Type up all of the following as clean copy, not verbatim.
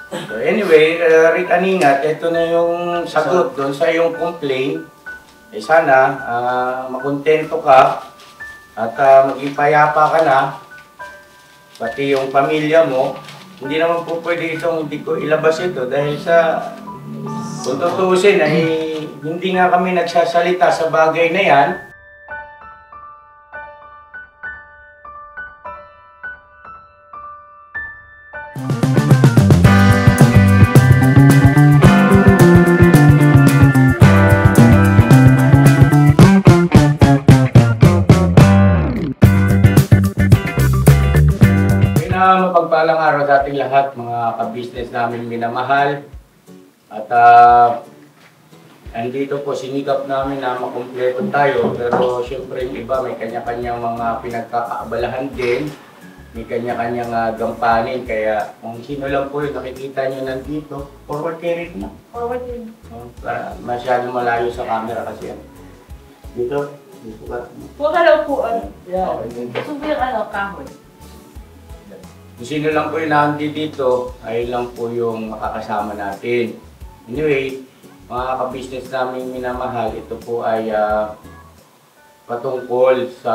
So anyway, Rick Aningat, ito na yung sagot doon sa iyong complaint. Eh sana, makontento ka at maging payapa ka na, pati yung pamilya mo. Hindi naman po pwede itong hindi ko ilabas ito dahil sa kung tutuusin ay hindi nga kami nagsasalita sa bagay na yan. Mapagpalang araw sa ating lahat, mga ka-business namin minamahal. At andito po sinikap namin na makumpleto tayo. Pero siyempre yung iba may kanya-kanyang mga pinagkakaabalahan din. May kanya-kanyang gampanin. Kaya kung sino lang po yung nakikita nyo nandito, forward carry na. Forward carry. Masyadong malayo sa camera kasi yan. Dito. Dito ka. Huwag ka lang po. Yeah. Gusto mo yung kahoy. Kung sino lang po yung nandito dito, ay lang po yung makakasama natin. Anyway, mga ka-business namin minamahal, ito po ay patungkol sa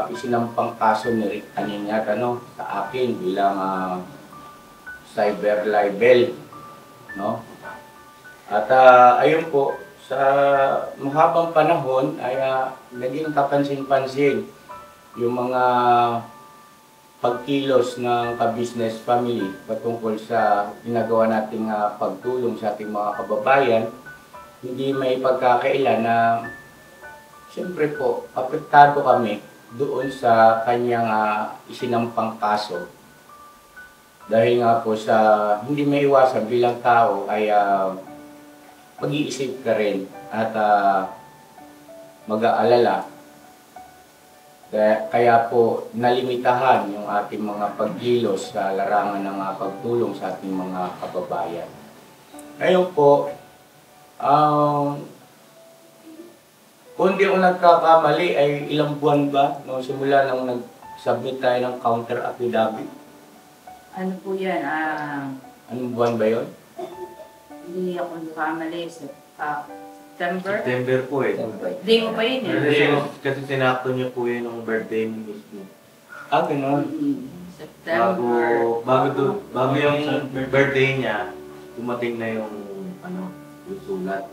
isinampang kaso ni Rick Aningat sa akin bilang cyber libel. No? At ayun po, sa mahabang panahon ay naging kapansin-pansin yung mga pagkilos ng ka-business family patungkol sa ginagawa nating pagtulong sa ating mga kababayan. Hindi may pagkakailan na siyempre po, apektado kami doon sa kanyang isinampang kaso. Dahil nga po sa hindi may iwasan bilang tao ay mag-iisip ka rin at mag-aalala. Kaya po nalimitahan yung ating mga pagkilos sa larangan ng pagtulong sa ating mga kababayan. Ngayon po, kung di ako nagkakamali ay ilang buwan ba simula nang nag-submit tayo ng counter affidavit? Ano po yan? Anong buwan ba yun? Hindi ako nagkamali. September po eh. Day mo pa yun Kasi sinakto niyo po yun ng birthday ni mismo. Ganun. September. Bago yung birthday niya, dumating na yung yung sulat.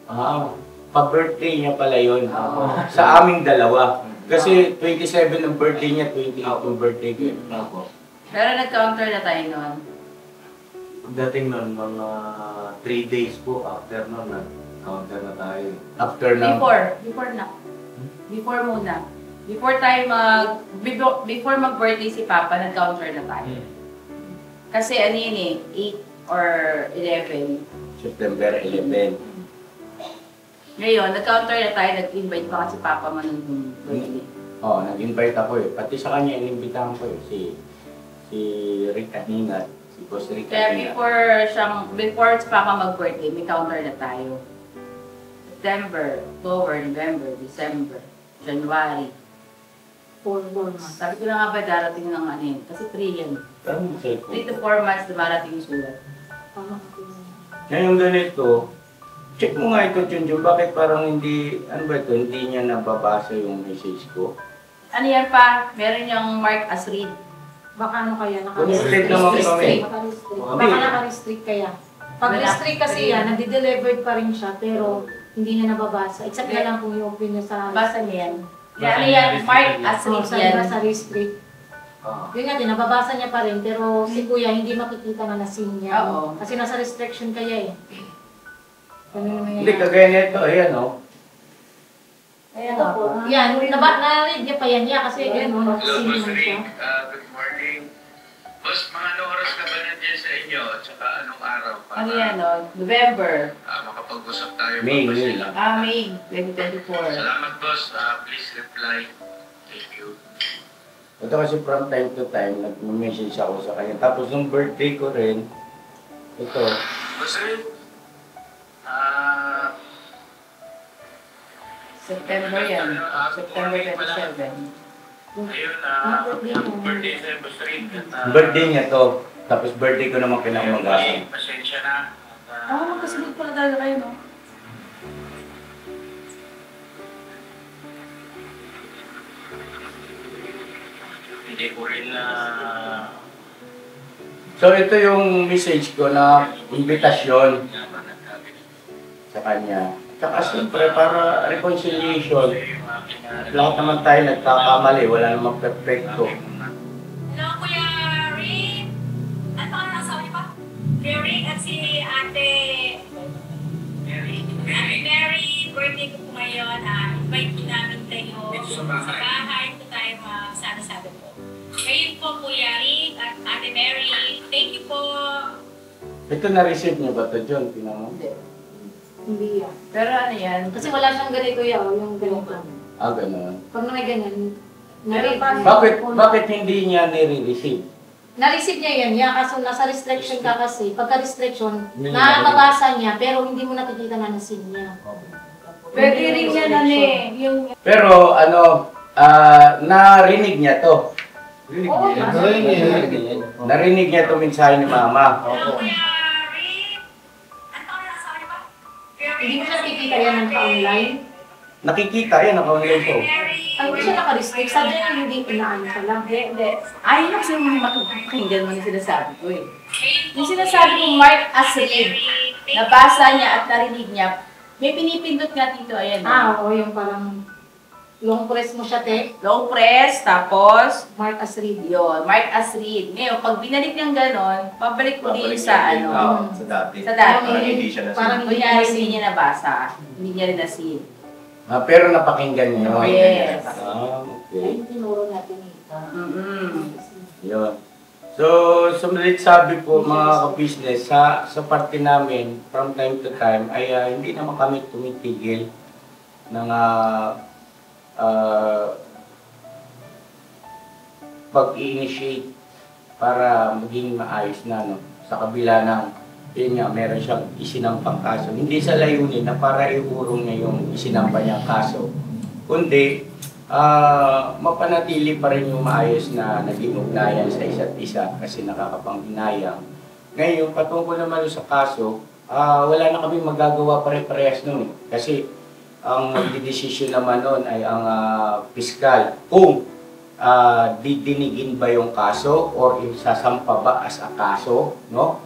Pa-birthday niya pala yun. Sa aming dalawa. Kasi 27 ang birthday niya, 28 ang birthday ko. Pero nag-counter na tayo noon. Pagdating nun, mga 3 days po after nun, counter na tayo. After na? Before na. Before muna. Before mag-birthday si Papa, nag-counter na tayo. Kasi ano yun 8 or 11. September 11. Ngayon, nag-counter na tayo, nag-invite pa kasi Papa man nung birthday. Nag-invite ako eh. Pati sa kanya, inimbitahan ko eh. Si Rick Aningat. Si Boss Rick Aningat. Kaya before si Papa mag-birthday, may counter na tayo. September, October, November, December, January. 4 months. Sabi ko na nga ba darating ng ano yun? Kasi 3 yan. 3 to 4 months na darating yung sulat. Ngayon ganito, check mo nga ito, Chunjo. Bakit parang hindi, hindi niya nababasa yung message ko? Ano yan pa? Meron yung mark as read. Baka kaya naka-restrict naman kami. Baka naka-restrict kaya. Pag restrict kasi yan, nadi-delivered pa rin siya, pero hindi niya nababasa. Except na lang kung yung open niya sa basa niya yan. Ano yan? Mark as read yan. Sa restrict. Yun nga din, nababasa niya pa rin, pero si Kuya hindi makikita na na-sin niya. Kasi nasa restriction kaya eh. Hindi, kagaya nito, ayan Ayan po. Yan, na-read niya pa yan niya kasi yun, Hello, na-sin Boss naman siya. Rick. Good morning. Boss, mga anong oras ka ba nandiyan sa inyo? At saka anong araw? Ano yan, November. Makapag-usap tayo. May. May 2024. Salamat, boss. Please reply. Thank you. Ito kasi from time to time, nag-message ako sa kanya. Tapos nung birthday ko rin, ito. Boss Rick, September yan. September 27. ayun, happy birthday sa Boss Rick. Birthday niya to. Tapos birthday ko naman kinamagasan. Pasensya na. Magkasunod pala talaga kayo, no? Hindi ko rin na... So ito yung message ko na invitasyon sa kanya. Tsaka siyempre para reconciliation. Lahat naman tayo nagkakamali, wala namang perfecto. Hello, Kuya Rick. Ano ang nasawa niyo pa? Kuya Rick at si Ate Mary, birthday ko po ngayon. Invite po namin kayo sa bahay. Ito tayo magsana-sabi po. Kayo po, Kuya Rick at Ate Mary. Thank you po. Ito na-receive niyo ba ito, John? Tingnan mo. Hindi yan. Pero ano yan? Kasi wala siyang ganito yung ganito. Ah, ganun. Pag na may ganyan, Pero Bakit hindi niya nire-receive? na-receive niya yan, kaso nasa restriction ka kasi. Pagka-restriction, Hindi niya nakakabasa niya, pero hindi mo nakikita na nasin niya. Pwede rin yan, ano eh. Yung... Pero ano, narinig niya to. Oo, Narinig niya to mensahe ni Mama. Hello, Kuya Rick. Ano ang nasawa niyo pa? Kuya Rick Hindi mo at siya si nakikita yan ng online. Nakikita yan, naka-online ko. Mary. Ay, hindi siya naka-restrict. Sabi niya hindi inaano ka lang. Hindi. Ayaw na kasi makakinggan mo yung sinasabi ko eh. Kayo po, Yung sinasabi Kuya kong Rick. Mark as read, Ate Mary. Thank you nabasa po. niya at narinig niya, may pinipindot nga dito, ayan. Oo, yung parang long press mo siya, te. Long press, tapos, Mark as read. yun, Mark as read. Ngayon, pag binalik niyang ganon, pabalik ko din sa ano, Sa dati. sa dati. Parang hindi siya nasin. Parang hindi Kunyari, nasin. hindi niya nabasa. Hindi niya rin nasin. Pero napakinggan niyo. Yes. Okay. Tinuro natin ito. Yun. So, sumunod sabi ko mga ka-business, sa parte namin, from time to time, ay hindi naman kami tumitigil ng pag-i-initiate para maging maayos na, no? Sa kabila ng, yun nga, meron siyang isinampang kaso. Hindi sa layunin na para iurong niya yung isinampa niyang kaso, kundi mapanatili pa rin yung maayos na naging ugnayan sa isa't isa kasi nakakapanghinayang. Ngayon, patungkol naman sa kaso, wala na kami magagawa pare-parehas nun. Kasi ang magdidesisyon naman nun ay ang piskal. Kung didinigin ba yung kaso or isasampa ba as a kaso, no?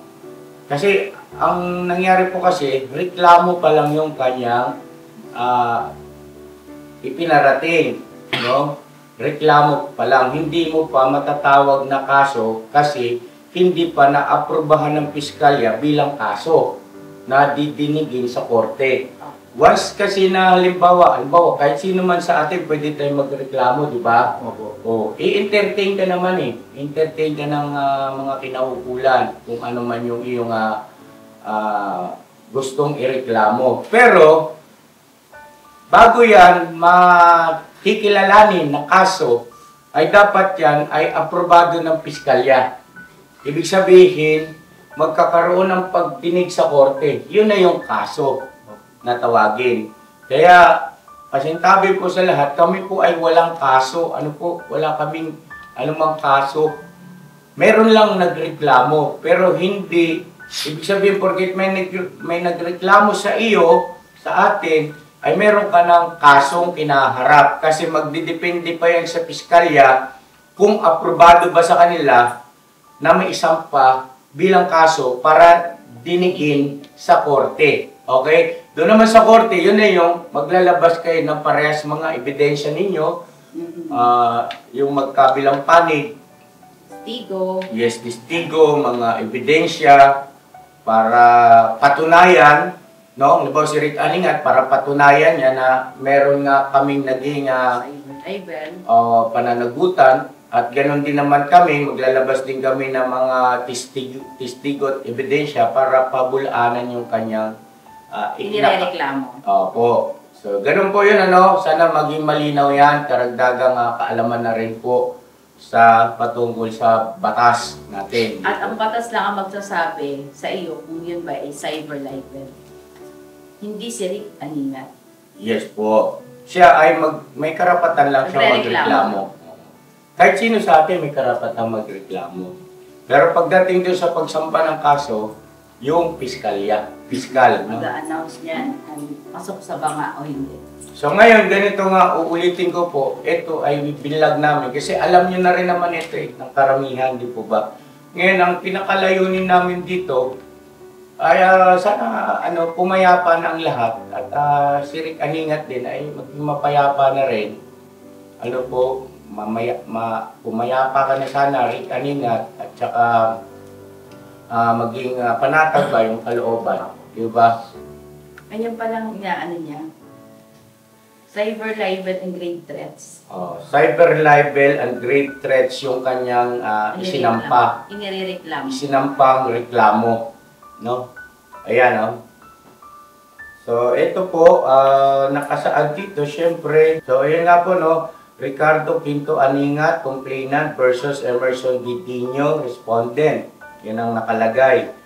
Kasi ang nangyari po kasi, reklamo pa lang yung kanyang ipinarating, no? Reklamo pa lang, hindi mo pa matatawag na kaso kasi hindi pa naaprubahan ng piskalya bilang kaso na didinigin sa korte. Once kasi na halimbawa, kahit sino man sa atin pwede tayong magreklamo, di ba? O, i-entertain ka naman eh. Entertain ka ng mga kinaukulan kung ano man yung iyong gustong ireklamo. Pero, bago yan makikilalanin na kaso, ay dapat yan ay aprobado ng piskalya. Ibig sabihin, magkakaroon ng pagdinig sa korte. Yun na yung kaso na tawagin. Kaya, pasintabi po sa lahat, kami po ay walang kaso. Wala kaming anumang kaso. Meron lang nagreklamo, pero hindi, ibig sabihin, porket may nagreklamo sa iyo, sa atin, ay meron ka ng kasong kinaharap. Kasi magdidepende pa yan sa piskalya kung aprobado ba sa kanila na may isampa bilang kaso para dinigin sa korte. Okay? Doon naman sa korte, yun na yung maglalabas kayo ng parehas mga ebidensya ninyo, yung magkabilang panig, Testigo. yes, testigo, mga ebidensya para patunayan, no? Halimbawa si Rick Aningat, para patunayan niya na meron nga kaming naging pananagutan. At ganoon din naman kami, maglalabas din kami ng mga testigo at ebidensya para pabulaanan yung kanyang Inireklamo. Opo. So, ganun po yun, ano? Sana maging malinaw yan. Karagdagang kaalaman na rin po sa patungkol sa batas natin. At ang batas lang ang magsasabi sa iyo kung yun ba ay cyber libel. Hindi si Rick Aningat. Yes po. Siya ay may karapatan lang siya magreklamo. Kahit sino sa atin may karapatan magreklamo. Pero pagdating doon sa pagsampa ng kaso, yung piskalya. Piskal. No? Mag-a-announce niyan kung pasok sa banga o hindi. So ngayon, ganito nga, uulitin ko po, ito ay bibilag namin kasi alam nyo na rin naman ito ng karamihan, di po ba? Ngayon, ang pinakalayunin namin dito ay sana pumayapa na ang lahat at si Rick Aningat din ay maging mapayapa na rin. Ano po, pumayapa ka na sana, Rick Aningat, at saka maging panatag ba yung kalooban, di ba? Ayun palang inaano niya. Cyber libel and grave threats. Cyber libel and grave threats yung kanyang isinampa. Inireklamo. Isinampang reklamo. No? Ayan, no? So, ito po, nakasaad dito, syempre. So, ayan nga po, no? Ricardo Pinto Aningat, complainant versus Emerson Vitinho, respondent. Yan ang nakalagay.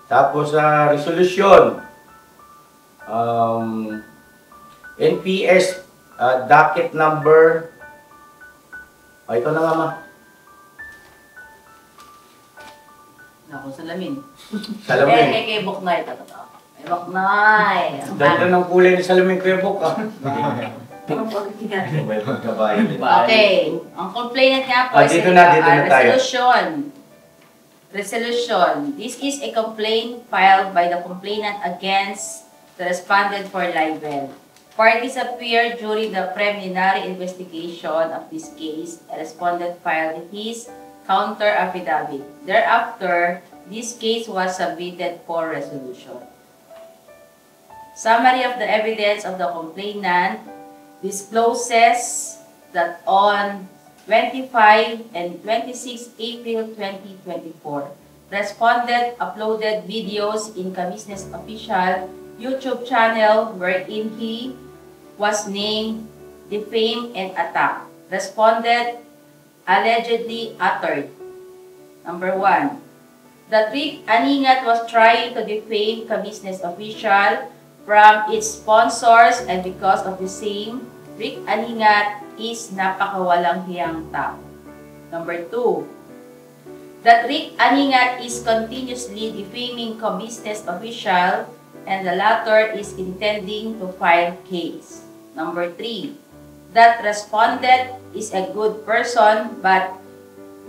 Tapos, resolution. NPS docket number. Ito na nga, ma. Naku, salamin. Salamin. Kay Buknoy. Kay Buknoy. Ganda ng kulay ni salamin ko yung book, May magkabayo din. Okay. Ang complainant nga po dito na tayo. Resolution. This is a complaint filed by the complainant against the respondent for libel. Parties appeared during the preliminary investigation of this case. A respondent filed his counter affidavit. Thereafter, this case was submitted for resolution. Summary of the evidence of the complainant discloses that on 25 and 26 April 2024, respondent uploaded videos in Kamisnes official YouTube channel wherein he was named, defamed, and attacked. Respondent allegedly uttered. Number 1. That Rick Aningat was trying to defame Kamisnes official from its sponsors, and because of the same, Rick Aningat is napakawalang hiyang tao. Number 2. That Rick Aningat is continuously defaming Kamisnes official, and the latter is intending to file case. Number 3. That respondent is a good person, but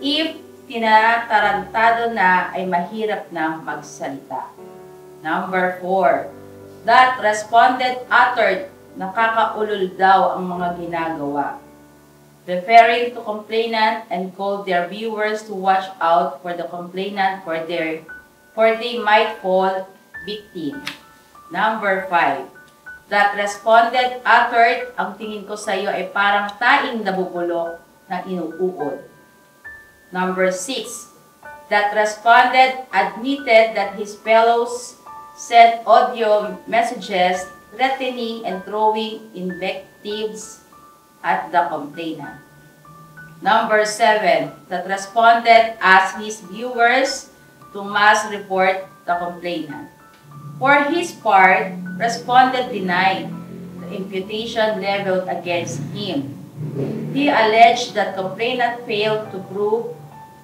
if tinatarantado na ay mahirap na magsalita. Number 4. That respondent uttered nakakaulol daw ang mga ginagawa, referring to complainant and called their viewers to watch out for the complainant for they might fall victim. Number 5. That respondent uttered, ang tingin ko sa iyo ay parang taing nabubulok na inuuod. Number 6. That respondent admitted that his fellows sent audio messages threatening and throwing invectives at the complainant. Number 7. That respondent asked his viewers to mass report the complainant. For his part, respondent denied the imputation leveled against him. He alleged that complainant failed to prove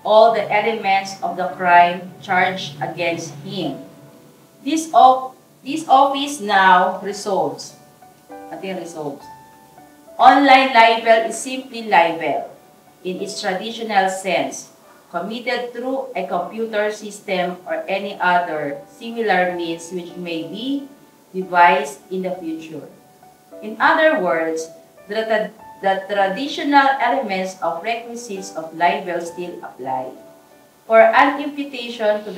all the elements of the crime charged against him. This office now resolves. Online libel is simply libel in its traditional sense, committed through a computer system or any other similar means which may be devised in the future. In other words, the traditional elements of requisites of libel still apply. For an imputation to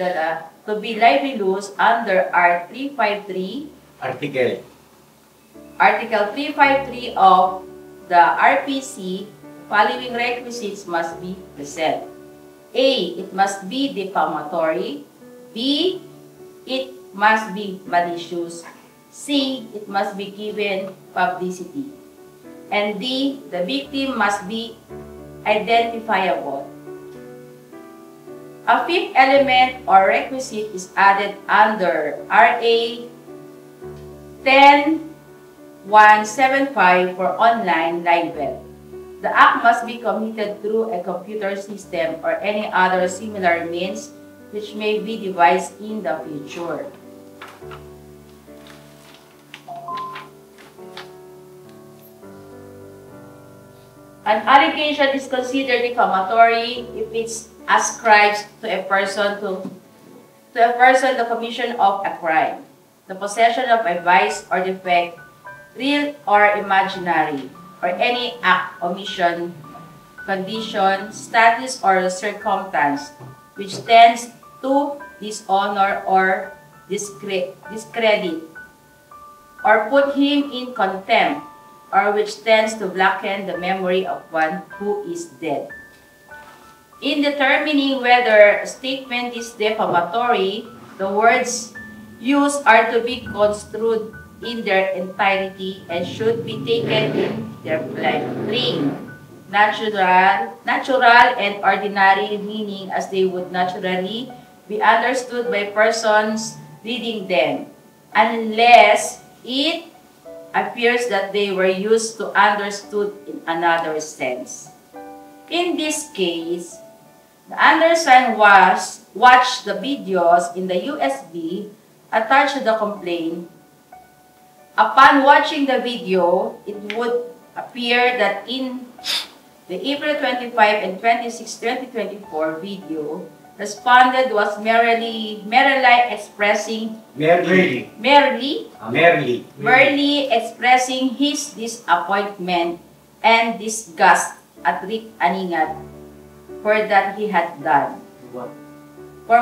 be libelous under Art. 353, Article 353 of the RPC, following requisites must be present. A. It must be defamatory. B. It must be malicious. C. It must be given publicity. And D. The victim must be identifiable. A fifth element or requisite is added under RA 10175 for online libel. The act must be committed through a computer system or any other similar means which may be devised in the future. An allegation is considered defamatory if it ascribes to a person the commission of a crime, the possession of a vice or defect, real or imaginary, or any act, omission, condition, status, or circumstance which tends to dishonor or discredit, or put him in contempt, or which tends to blacken the memory of one who is dead. In determining whether a statement is defamatory, the words used are to be construed in their entirety and should be taken in their plain, natural and ordinary meaning as they would naturally be understood by persons reading them, unless it appears that they were used to understood in another sense. In this case, the undersigned watched the videos in the USB attached to the complaint. Upon watching the video, it would appear that in the April 25 and 26, 2024 video, respondent was merely expressing his disappointment and disgust at Rick Aningat for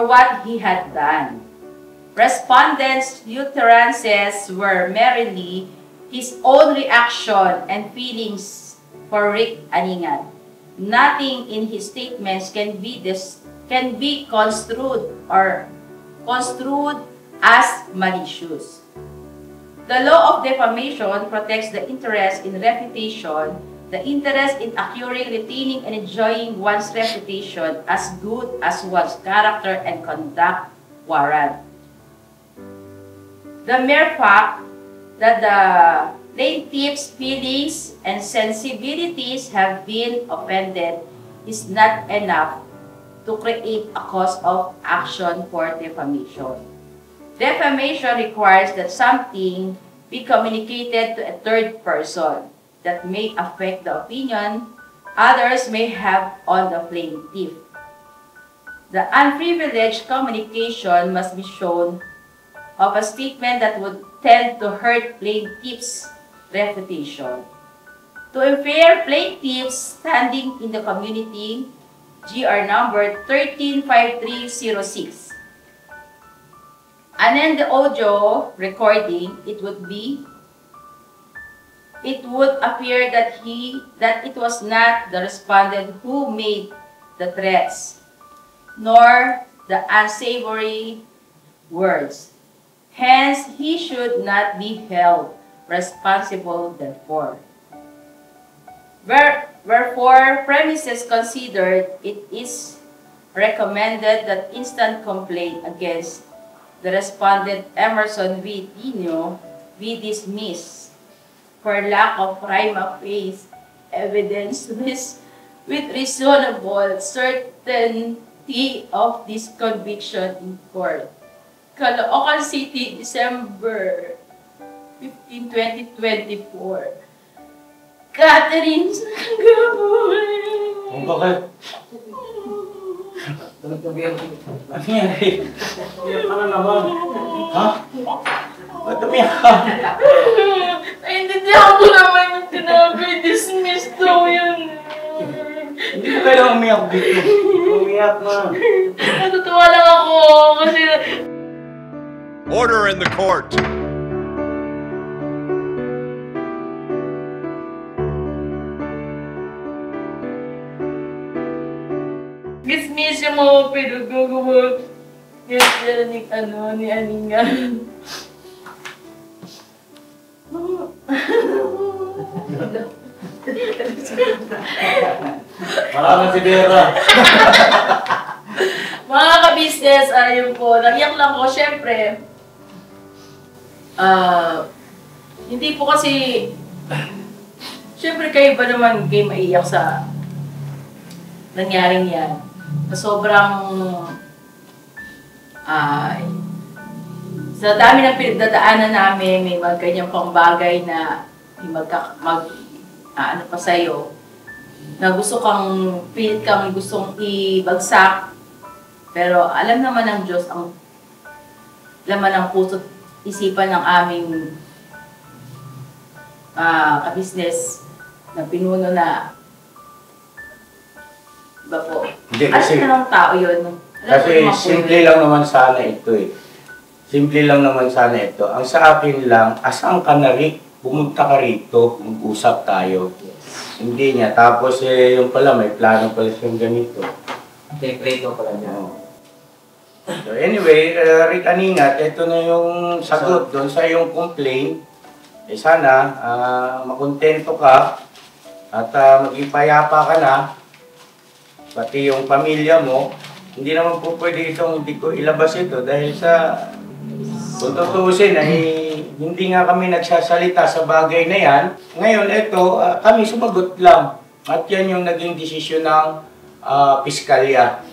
what he had done. Respondent's utterances were merely his own reaction and feelings for Rick Aningat. Nothing in his statements can be construed as malicious. The law of defamation protects the interest in reputation, the interest in acquiring, retaining, and enjoying one's reputation as good as one's character and conduct warrant. The mere fact that the plaintiff's feelings and sensibilities have been offended is not enough to create a cause of action for defamation. Defamation requires that something be communicated to a third person that may affect the opinion others may have on the plaintiff. The unprivileged communication must be shown of a statement that would tend to hurt plaintiff's reputation. To impair plaintiff's standing in the community, GR number 135306. And in the audio recording, it would appear that it was not the respondent who made the threats, nor the unsavory words. Hence, he should not be held responsible therefore. Wherefore, premises considered, it is recommended that instant complaint against the respondent Emerson V. Dino be dismissed for lack of prima facie evidence with reasonable certainty of this conviction in court. Caloocan City, December 15, 2024. Catherine Sangabul. Bakit? Ano nangyari? Iyak ka na naman. Ha? Ba't umiyak ka? Naintindihan ko naman yung sinabi. Dismiss daw yun. Hindi ko kailangan umiyak dito. Umiyak na. Natutuwa lang ako kasi... Order in the court. Dismiss yung mga pinagagawa ni Aninga. Parang si Vera. Mga ka-business, ayun po, naiyak lang ko, syempre. Hindi po kasi, syempre kayo ba naman kayo maiyak sa nangyaring yan? Na sobrang Sa dami ng pinagdadaanan namin, may mga ganyan pang bagay na ano pa sa'yo, na gusto kang, pilit kang gustong ibagsak. Pero alam naman ng Diyos ang laman ng puso't isipan ng aming ka-business na pinuno na iba po. Hindi, Ano kasi, na ng tao yun? kasi simple lang naman sana ito eh. Simple lang naman sana ito. Ang sa akin lang, asan ka na Rick? Pumunta ka rito, mag-usap tayo. Hindi niya. Tapos yung pala, may plano pala siyang ganito. Dekreto pala niya. So anyway, Rick Aningat, ito na yung sagot doon sa iyong complaint. Sana makontento ka at maging payapa ka na. Pati yung pamilya mo. Hindi naman po pwede hindi ko ilabas ito dahil sa kung tutuusin ay hindi nga kami nagsasalita sa bagay na yan. Ngayon, ito, kami sumagot lang. At yan yung naging desisyon ng piskalya.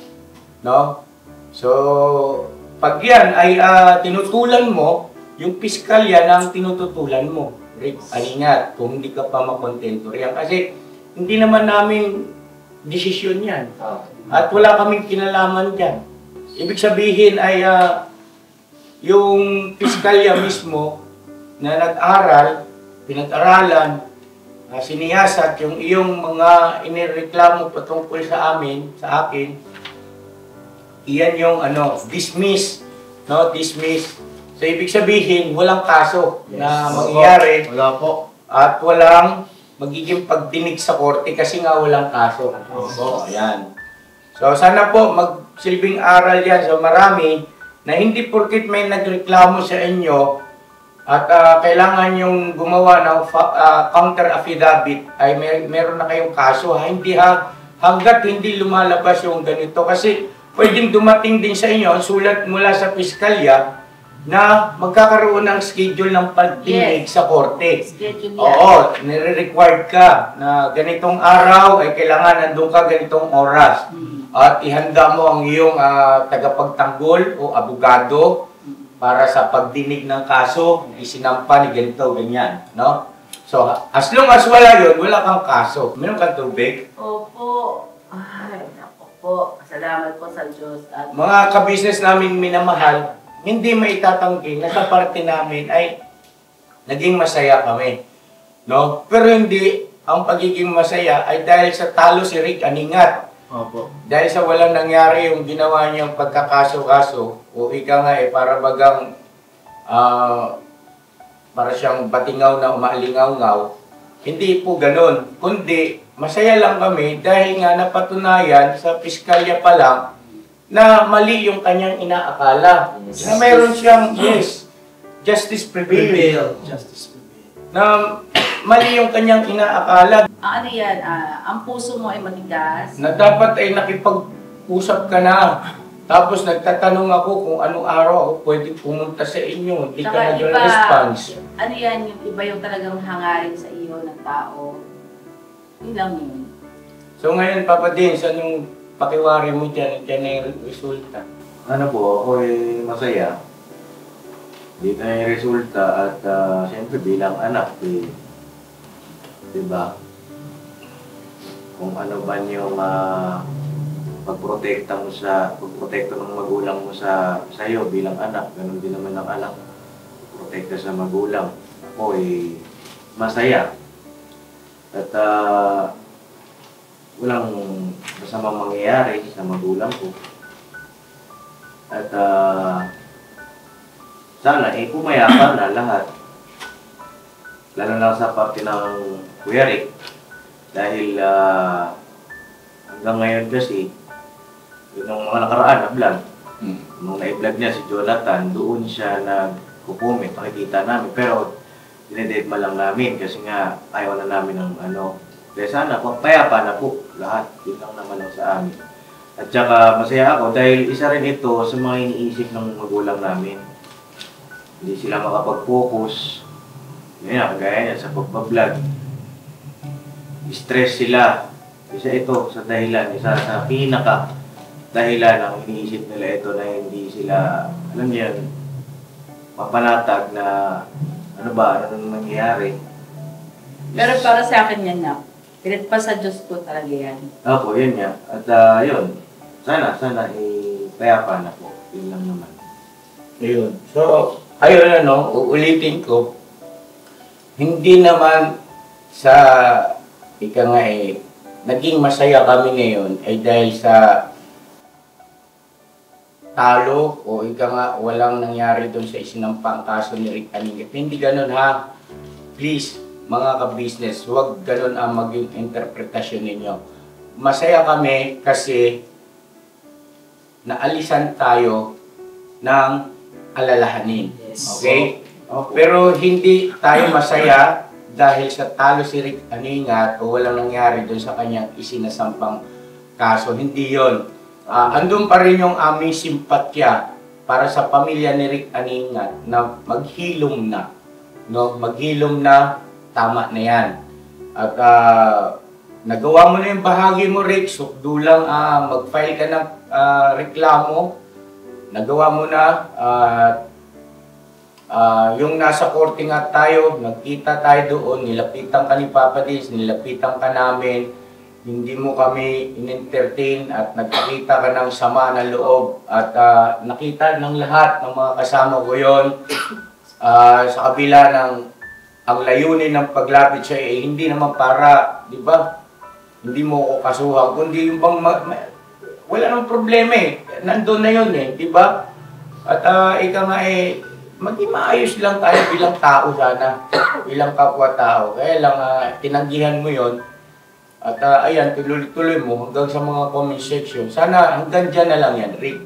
No? So, pag yan ay tinutulan mo, yung piskalya ng tinututulan mo. Rick, aningat, kung hindi ka pa makontento riyan. Kasi hindi naman namin desisyon yan. At wala kaming kinalaman dyan. Ibig sabihin ay yung piskalya mismo na nag-aral, pinag-aralan, siniyasat yung iyong mga inireklamo patungkol sa akin, iyan yung dismiss, no? Dismiss. So, ibig sabihin, walang kaso na mangyayari. Wala po. At walang magiging pagdinig sa korte kasi nga walang kaso. So, ayan. So, sana po magsilbing aral yan sa marami na hindi porkit may nagreklamo sa inyo at kailangan yung gumawa ng counter affidavit ay meron na kayong kaso. Hindi hanggat hindi lumalabas yung ganito kasi pwedeng dumating din sa inyo ang sulat mula sa piskalya na magkakaroon ng schedule ng pagdinig sa korte. Schedule yan. Oo, nire-required ka na ganitong araw ay kailangan nandun ka ganitong oras. At ihanda mo ang iyong tagapagtanggol o abogado para sa pagdinig ng kaso, isinampa ni ganito, ganyan. No? So, as long as wala yun, wala kang kaso. Meron kang tubig? Opo. Ay, naku po. Salamat po sa Diyos. At Mga kabisnes namin minamahal, hindi maitatanggi na sa parte namin ay naging masaya kami. No? Pero hindi, ang pagiging masaya ay dahil sa talo si Rick Aningat. Opo. Dahil sa walang nangyari yung ginawa niyang pagkakaso-kaso, o ika nga para bagang para siyang batingaw na umaalingaw-ngaw, hindi po ganun. Kundi, masaya lang kami dahil nga napatunayan sa piskalya pa lang na mali yung kanyang inaakala. Na mayroon siyang, justice prevail. Justice prevail. Na mali yung kanyang inaakala. ano yan, ang puso mo ay matigas. Na dapat ay nakipag-usap ka na. Tapos nagtatanong ako kung anong araw ako pwede pumunta sa inyo. Hindi ka Tsaka nag-response. Ano yan, yung iba yung talagang hangarin sa iyo ng tao. Yun lang yun. So ngayon, Papa Dins, anong pakiwari mo dyan? Dyan na yung resulta. Ano po, ako ay masaya. Dito na yung resulta at siyempre bilang anak, diba? Kung ano ba yung pagprotekta ng magulang mo sa iyo bilang anak, ganun din naman ang anak. Protekta sa magulang. Ako ay masaya. At walang masamang mangyayari sa magulang ko. At sana pumayapa na lahat. Lalo na sa parte ng Kuya Rick. Dahil hanggang ngayon kasi, yun ang mga nakaraan na vlog. Nung na-vlog niya si Jonathan, doon siya nag-comment, nakikita namin. Pero dinededma lang namin kasi nga ayaw na namin ng Kaya sana, payapa na po lahat. Yun lang naman ang sa amin. At saka masaya ako dahil isa rin ito sa mga iniisip ng magulang namin. Hindi sila makapag-focus. Yun yan, kagaya niya sa pagbablog. Stress sila. Isa ito sa dahilan, isa sa pinaka dahilan ang iniisip nila ito na hindi sila, alam niyo yun, mapanatag na ano ba, ano nang nangyayari. Pero para sa akin yan na, pilit pa sa Diyos ko talaga yan. Opo, yun nga. At yun, sana payapa na po. Yun lang naman. Ayun. So, ayun ano, uulitin ko, hindi naman sa, ika nga naging masaya kami ngayon ay dahil sa talo o ika nga walang nangyari doon sa isinampang kaso ni Rick Aningit. Hindi ganun ha. Please, mga ka-business, huwag ganun ang maging interpretasyon ninyo. Masaya kami kasi naalisan tayo ng alalahanin. Okay? Pero hindi tayo masaya dahil sa talo si Rick Aningat o walang nangyari doon sa kanyang isinasampang kaso. Hindi yon. Andun pa rin yung aming simpatya para sa pamilya ni Rick Aningat na maghilom na. No? Maghilom na, tama na yan. At nagawa mo na yung bahagi mo, Rick. So, dulang mag-file ka ng reklamo. Nagawa mo na. Yung nasa korte nga tayo, nagkita tayo doon, nilapitan ka ni Papa Diz, nilapitan ka namin. Hindi mo kami in-entertain at nagpakita ka ng sama ng loob at nakita ng lahat ng mga kasama ko yon. Sa kabila ng ang layunin ng paglapit siya hindi naman para, di ba? Hindi mo ko kasuhan, kundi yung bang wala nang problema nandun na yun di ba? At ika nga maging maayos lang tayo bilang tao sana, bilang kapwa-tao. Kaya lang tinanggihan mo yon. At ayan, tuloy-tuloy mo hanggang sa mga comment section. Sana hanggang dyan na lang yan, Rick.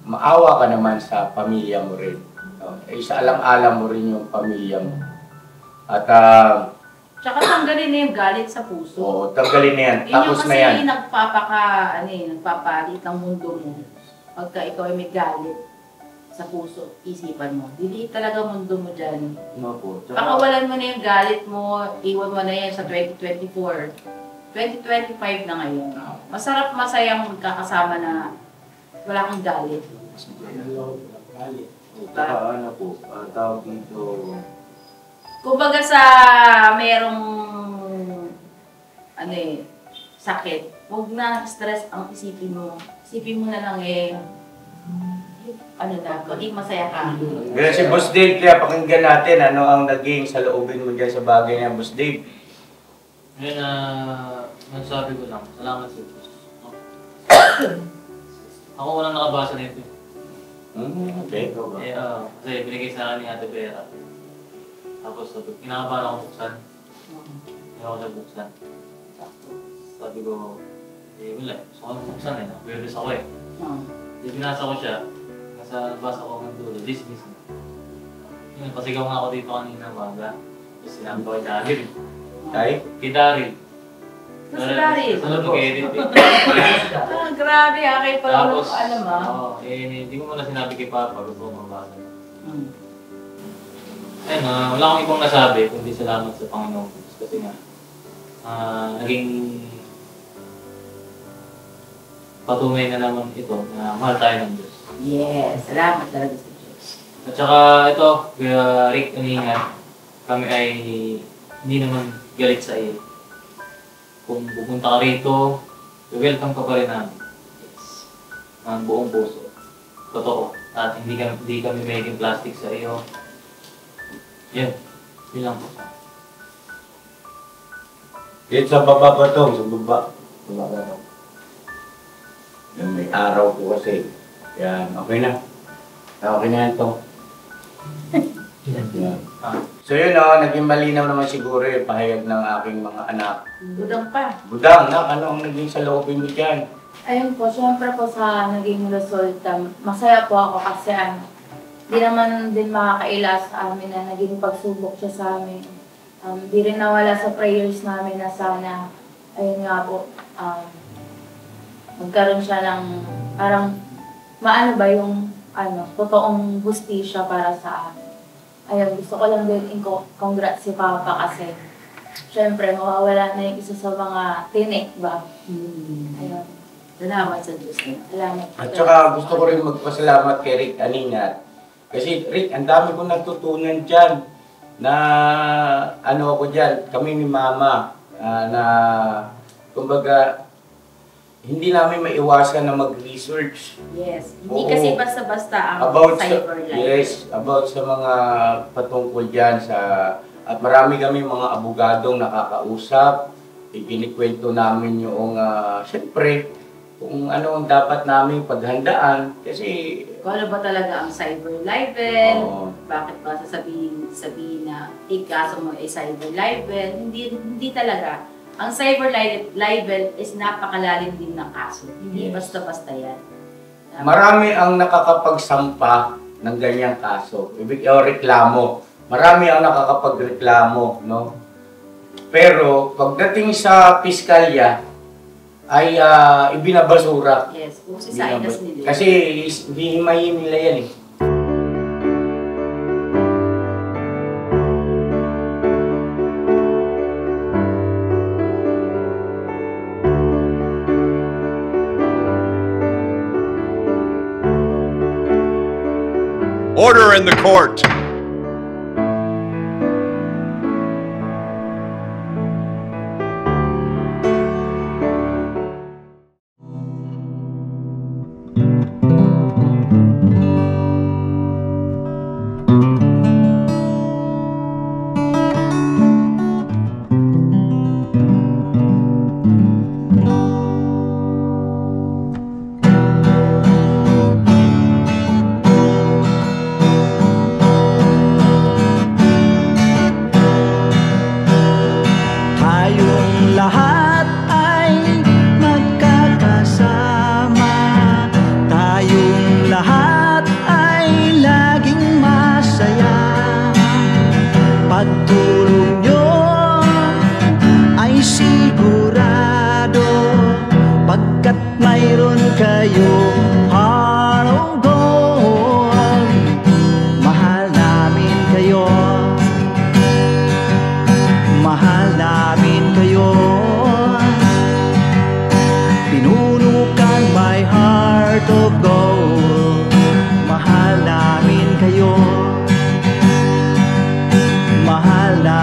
Maawa ka naman sa pamilya mo rin. Isa alam-alam mo rin yung pamilya mo. At Tsaka tanggalin na yung galit sa puso. oo, tanggalin na yan. Tapos na yan. Yun yung kasi nagpapalit ng mundo mo. Pagka ikaw ay may galit sa puso, isipan mo. Diliit talaga mundo mo dyan. No po. Pakawalan mo na yung galit mo, iwan mo na yan sa 2024. 2025 na ngayon. Masayang magkakasama na wala kang galit. Saka ano po, tawag dito, Kumbaga sa merong sakit, huwag na stress ang isipin mo. Isipin mo na lang maging masaya ka. Ganun si Boss Dave, kaya pakinggan natin ano ang naging saloobin mo dyan sa bagay niya, Boss Dave. Ngayon masasabi ko lang, salamat sa Diyos. Ako walang nakabasa nito. Okay. Kasi binigay sa akin ni Ate Vera. Tapos kinakabahan ako buksan. Hindi ako nagbuksan. Sabi ko, wala. Gusto ko buksan Nervous ako binasa ko siya. Basa ko ng dulo. Dismiss na. Yun, pasigaw nga ako dito kanina umaga. Tapos sinabi ko kay Daryl. Kay Daryl. Mas Daryl? Ano mag-edit Grabe kayo pala tapos, alam hindi ko muna sinabi kay Papa. Gusto ko mabasa. Ayun, wala akong ibang nasabi, kundi salamat sa Panginoon. Kasi nga, naging patunay na naman ito na mahal tayo ng Diyos. Yes, salamat talaga sa Diyos. At saka ito, Rick Aningat, kami ay hindi naman galit sa iyo. Kung pupunta ka rito, welcome ka pa rin namin. Yes. Ang buong puso. Totoo. At hindi kami making plastic sa iyo. Yan. Yun lang po. Dito sa baba ba ito? Sa baba. Yung may araw po kasi. Yan, okay na. Okay na yan ito. Yan. So yun naging malinaw naman siguro yung pahayag ng aking mga anak. Budang pa. Budang, ano ang naging saloobin mo dyan? Ayun po, syempre po sa naging resulta, masaya po ako kasi di naman din makakaila sa amin na naging pagsubok siya sa amin. Di rin nawala sa prayers namin na sana, ayun nga po, magkaroon siya ng parang yung totoong hustisya para sa amin. Ayun, gusto ko lang din congrats si Papa kasi syempre mawawala na yung isa sa mga tinik ba? Ayun. Salamat sa Diyos. Salamat po. At saka gusto ko rin magpasalamat kay Rick Aningat. Kasi Rick, ang dami kong natutunan dyan na ano ako dyan, kami ni Mama na kumbaga hindi namin maiwasan na mag-research. Yes. Hindi Oo. kasi basta-basta ang About sa, cyber life. yes, about sa mga patungkol dyan sa, at marami kami mga abogadong nakakausap, ikinikwento namin yung, siyempre, kung ano ang dapat namin paghandaan, kasi, Kung ano ba talaga ang cyber libel, Oo. bakit ba sabihin na ikaso mo ay cyber libel, hindi talaga. Ang cyber libel is napakalalim din ng kaso. Hindi Yes. basta-basta yan. marami ang nakakapagsampa ng ganyang kaso, o reklamo. Marami ang nakakapagreklamo, no? Pero, pagdating sa piskalya, ay ibinabasura. Yes, kung si Silas nila. Kasi hihimayin nila yan eh. Order in the court. Tayong lahat ay magkakasama. Tayong lahat ay laging masaya. Pagtulong nyo ay sigurado, pagkat mayroon kayo heart of gold. Mahal namin kayo, mahal namin kayo. Pinuno kang my heart of gold. Mahal namin kayo, mahal namin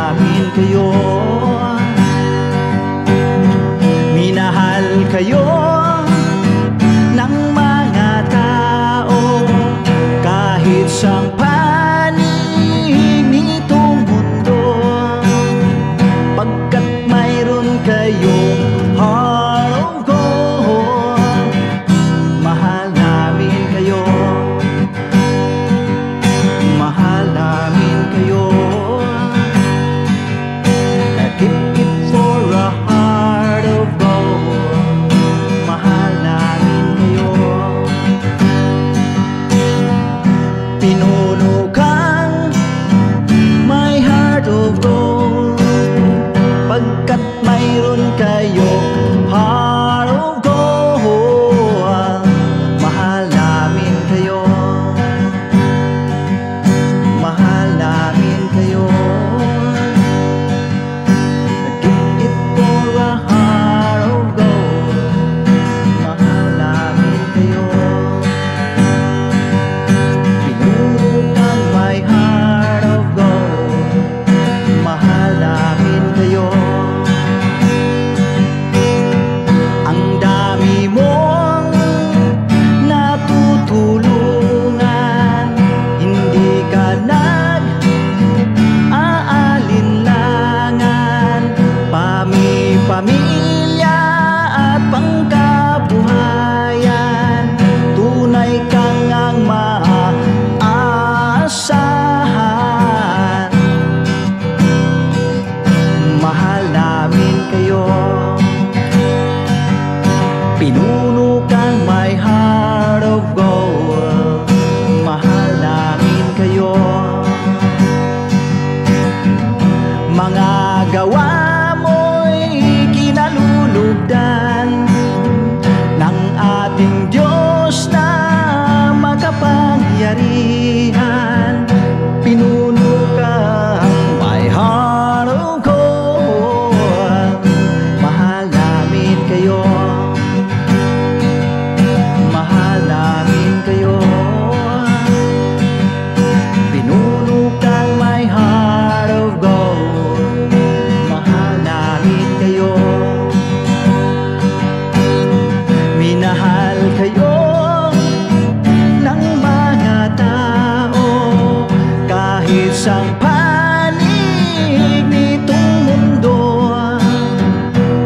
isang panig nitong mundo,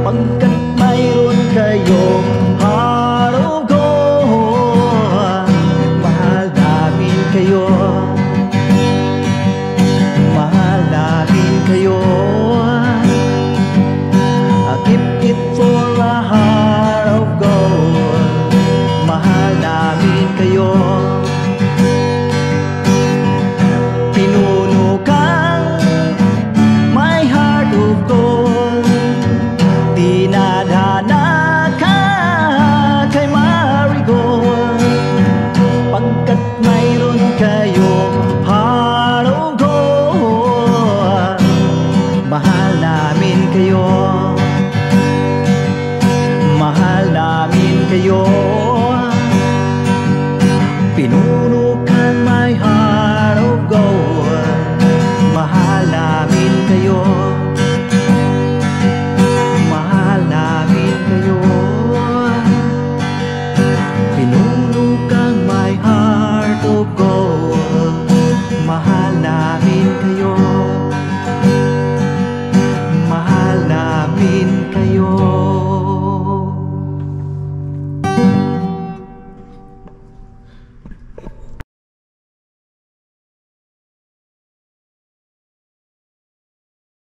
pagkat mayroon kayong heart of gold. Mahal namin kayo, mahal namin kayo. I keep it for a heart of gold. Mahal namin kayo. Pinuno kang my heart of gold. Dinadhana ka kay marigold, pagkat mayroon kayong heart of gold. Mahal namin kayo, mahal namin kayo. Pinuno kang my heart of gold. Mahal namin kayo, mahal namin kayo. Pinuno kang my heart of gold. Mahal namin kayo, mahal namin kayo.